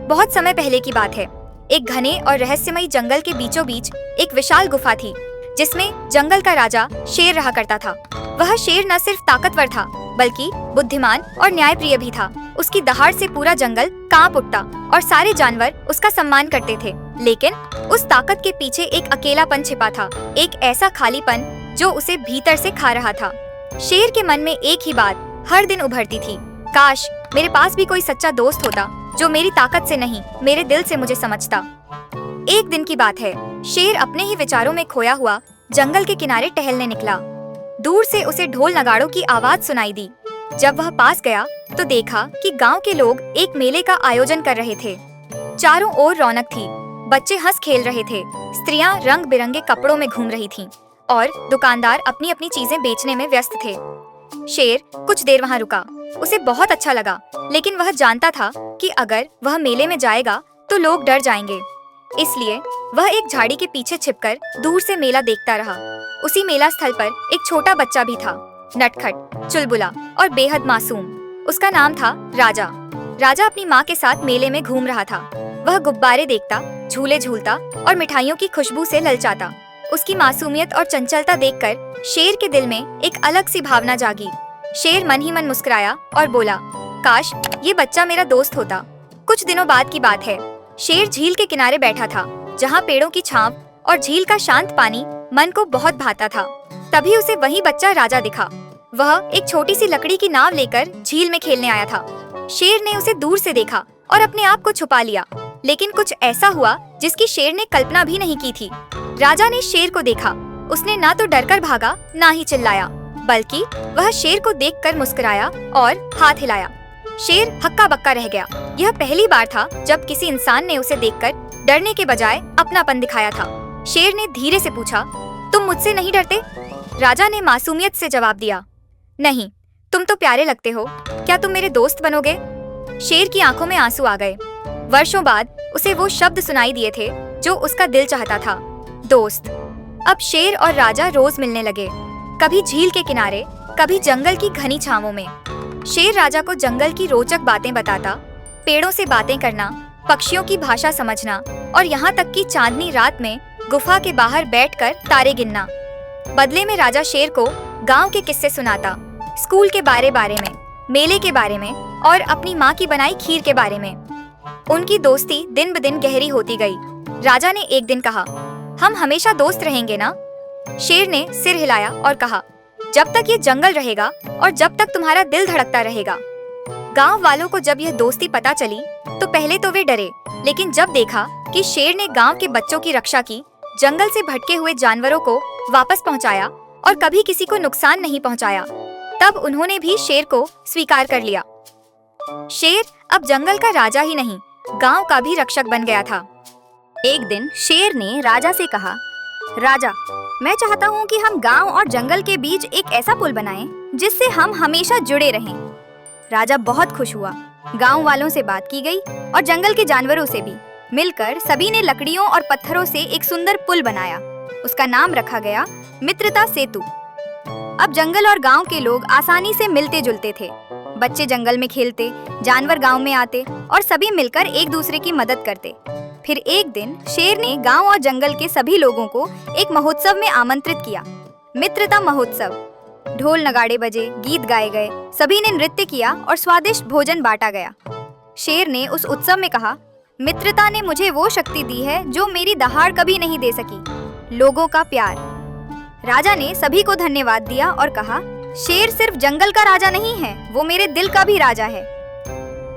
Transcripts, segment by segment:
बहुत समय पहले की बात है। एक घने और रहस्यमयी जंगल के बीचों बीच एक विशाल गुफा थी, जिसमें जंगल का राजा शेर रहा करता था। वह शेर न सिर्फ ताकतवर था, बल्कि बुद्धिमान और न्यायप्रिय भी था। उसकी दहाड़ से पूरा जंगल कांप उठता और सारे जानवर उसका सम्मान करते थे। लेकिन उस ताकत के पीछे एक अकेलापन छिपा था, एक ऐसा खालीपन जो उसे भीतर से खा रहा था। शेर के मन में एक ही बात हर दिन उभरती थी, काश मेरे पास भी कोई सच्चा दोस्त होता जो मेरी ताकत से नहीं, मेरे दिल से मुझे समझता। एक दिन की बात है, शेर अपने ही विचारों में खोया हुआ जंगल के किनारे टहलने निकला। दूर से उसे ढोल नगाड़ों की आवाज सुनाई दी। जब वह पास गया तो देखा कि गांव के लोग एक मेले का आयोजन कर रहे थे। चारों ओर रौनक थी, बच्चे हंस खेल रहे थे, स्त्रियां रंग बिरंगे कपड़ों में घूम रही थीं और दुकानदार अपनी अपनी चीजें बेचने में व्यस्त थे। शेर कुछ देर वहां रुका। उसे बहुत अच्छा लगा, लेकिन वह जानता था कि अगर वह मेले में जाएगा तो लोग डर जाएंगे। इसलिए वह एक झाड़ी के पीछे छिपकर दूर से मेला देखता रहा। उसी मेला स्थल पर एक छोटा बच्चा भी था, नटखट, चुलबुला और बेहद मासूम। उसका नाम था राजा। राजा अपनी माँ के साथ मेले में घूम रहा था। वह गुब्बारे देखता, झूले झूलता और मिठाइयों की खुशबू से ललचाता। उसकी मासूमियत और चंचलता देखकर शेर के दिल में एक अलग सी भावना जागी। शेर मन ही मन मुस्कुराया और बोला, काश ये बच्चा मेरा दोस्त होता। कुछ दिनों बाद की बात है। शेर झील के किनारे बैठा था, जहाँ पेड़ों की छांव और झील का शांत पानी मन को बहुत भाता था। तभी उसे वही बच्चा राजा दिखा। वह एक छोटी सी लकड़ी की नाव लेकर झील में खेलने आया था। शेर ने उसे दूर से देखा और अपने आप को छुपा लिया। लेकिन कुछ ऐसा हुआ जिसकी शेर ने कल्पना भी नहीं की थी। राजा ने शेर को देखा। उसने ना तो डरकर भागा, ना ही चिल्लाया, बल्कि वह शेर को देखकर मुस्कुराया और हाथ हिलाया। शेर हक्का बक्का रह गया। यह पहली बार था जब किसी इंसान ने उसे देखकर डरने के बजाय अपनापन दिखाया था। शेर ने धीरे से पूछा, तुम मुझसे नहीं डरते? राजा ने मासूमियत से जवाब दिया, नहीं, तुम तो प्यारे लगते हो, क्या तुम मेरे दोस्त बनोगे? शेर की आंखों में आंसू आ गए। वर्षों बाद उसे वो शब्द सुनाई दिए थे जो उसका दिल चाहता था, दोस्त। अब शेर और राजा रोज मिलने लगे, कभी झील के किनारे, कभी जंगल की घनी छावों में। शेर राजा को जंगल की रोचक बातें बताता, पेड़ों से बातें करना, पक्षियों की भाषा समझना और यहाँ तक कि चांदनी रात में गुफा के बाहर बैठकर तारे गिनना। बदले में राजा शेर को गांव के किस्से सुनाता, स्कूल के बारे में, मेले के बारे में और अपनी माँ की बनाई खीर के बारे में। उनकी दोस्ती दिन ब दिन गहरी होती गई। राजा ने एक दिन कहा, हम हमेशा दोस्त रहेंगे ना? शेर ने सिर हिलाया और कहा, जब तक ये जंगल रहेगा और जब तक तुम्हारा दिल धड़कता रहेगा। गांव वालों को जब यह दोस्ती पता चली तो पहले तो वे डरे, लेकिन जब देखा कि शेर ने गांव के बच्चों की रक्षा की, जंगल से भटके हुए जानवरों को वापस पहुंचाया और कभी किसी को नुकसान नहीं पहुंचाया, तब उन्होंने भी शेर को स्वीकार कर लिया। शेर अब जंगल का राजा ही नहीं, गांव का भी रक्षक बन गया था। एक दिन शेर ने राजा से कहा, राजा, मैं चाहता हूँ कि हम गांव और जंगल के बीच एक ऐसा पुल बनाएं जिससे हम हमेशा जुड़े रहें। राजा बहुत खुश हुआ। गांव वालों से बात की गई और जंगल के जानवरों से भी। मिलकर सभी ने लकड़ियों और पत्थरों से एक सुंदर पुल बनाया। उसका नाम रखा गया मित्रता सेतु। अब जंगल और गांव के लोग आसानी से मिलते जुलते थे। बच्चे जंगल में खेलते, जानवर गांव में आते और सभी मिलकर एक दूसरे की मदद करते। फिर एक दिन शेर ने गांव और जंगल के सभी लोगों को एक महोत्सव में आमंत्रित किया, मित्रता महोत्सव। ढोल नगाड़े बजे, गीत गाए गए, सभी ने नृत्य किया और स्वादिष्ट भोजन बांटा गया। शेर ने उस उत्सव में कहा, मित्रता ने मुझे वो शक्ति दी है जो मेरी दहाड़ कभी नहीं दे सकी, लोगों का प्यार। राजा ने सभी को धन्यवाद दिया और कहा, शेर सिर्फ जंगल का राजा नहीं है, वो मेरे दिल का भी राजा है।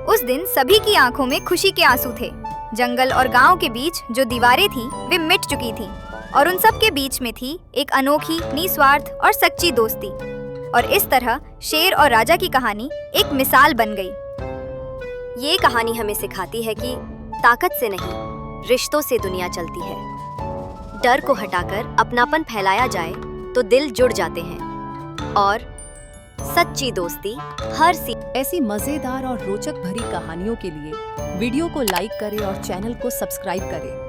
उस दिन सभी की आंखों में खुशी के आंसू थे। जंगल और गांव के बीच जो दीवारें थी वे मिट चुकी थीं और उन सब के बीच में थी एक अनोखी, निस्वार्थ और सच्ची दोस्ती। और इस तरह शेर और राजा की कहानी एक मिसाल बन गई। ये कहानी हमें सिखाती है कि ताकत से नहीं, रिश्तों से दुनिया चलती है। डर को हटाकर अपनापन फैलाया जाए तो दिल जुड़ जाते हैं और सच्ची दोस्ती हर ऐसी मजेदार और रोचक भरी कहानियों के लिए वीडियो को लाइक करें और चैनल को सब्सक्राइब करें।